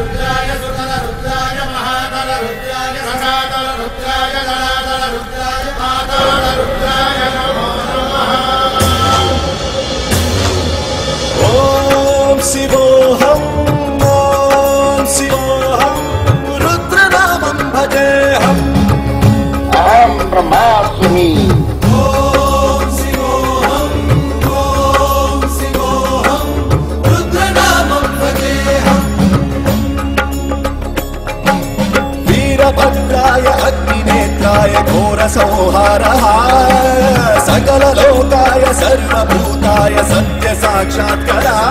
रुद्राय सुतल रुद्राय महातल रुद्राय सनातल रुद्राय जनातल रुद्राय पाताल रुद्राय नमो नमः। ओम शिवोऽहं रुद्रनामं भजेऽहम्। अहं ब्रह्मास्मि। वीरभद्राय अग्निनेत्राय घोरसंहारः सकललोकाय सर्वभूताय सत्यसाक्षात्करः।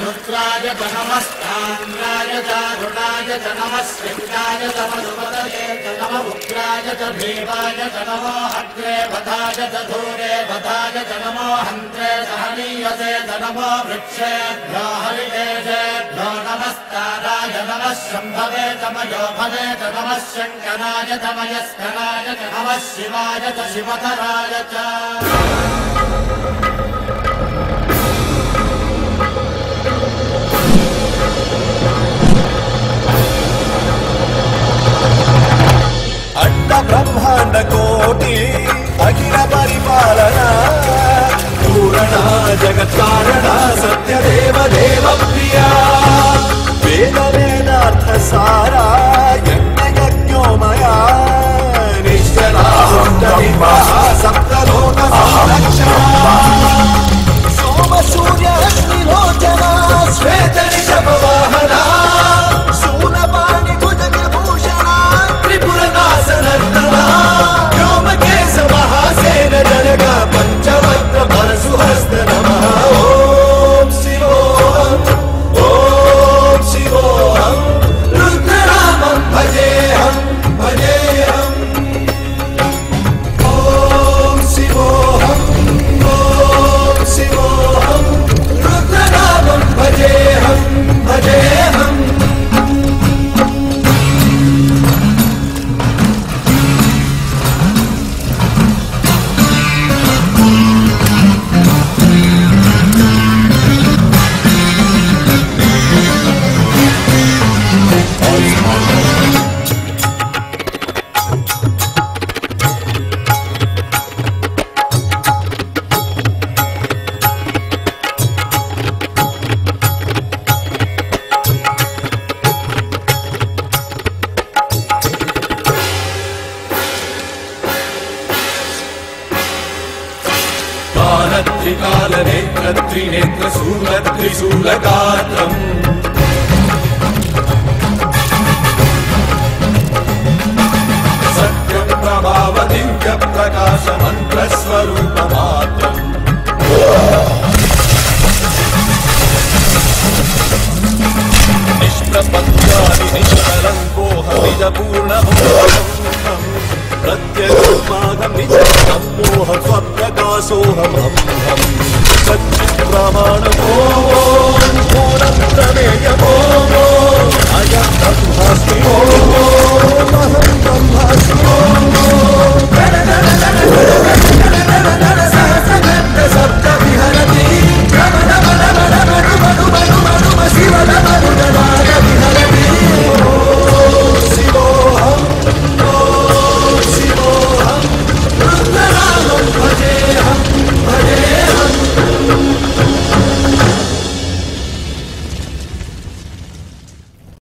रुद्राय च नमस्तान्द्राय च रुणाय च नमः सिंहाय च मधुपतये च नमः उग्राय च भीमाय च नमो हग्रे वधाय च धूरे वधाय च नमो हन्त्रे सहनीयसे च नमो वृक्षेभ्यो हरिकेशेभ्यो नमस्काराय नमः शम्भवे च मयोभवे च नमः शङ्कराय च मयस्कराय च नमः शिवाय च शिवधराय च। ब्रह्मांड कोटि अखिल परिपालना पूरणा जगत् कारणा सत्यदेव देव प्रिया वेद वेदार्थ सारा यज्ञ यज्ञोमया निश्चला सप्तलोक संरक्षणा सोम सूर्य अग्निलोचना श्वेत ऋषभ वाहना शूलपाणि भुजगभूषणा त्रिपुरनाशनर्दना व्योमकेश महासेन जनगा पंचवक्त्र परशुहस्त नमः। ओम शिवोऽहं रुद्रनामं भजेऽहं भजेऽहम्। ओम शिवोऽहं रुद्रनामं भजेऽहं भजेऽहम्। त्रिनेत्र शूलत्रिशूलगात्रम् सत्यप्रभाव दिव्य प्रकाश मन्त्रस्वरूपमात्रम् निष्प्रपद्यानि निष्कलङ्कोऽहमिदपूर्णमोहम् प्रत्यगमागं निजसम्मोह स्वप्रकाशोऽहम् सच्चित्प्रमाणमो मूलं प्रमेयमो अयं ब्रह्मास्मि। अहं ब्रह्मास्मि।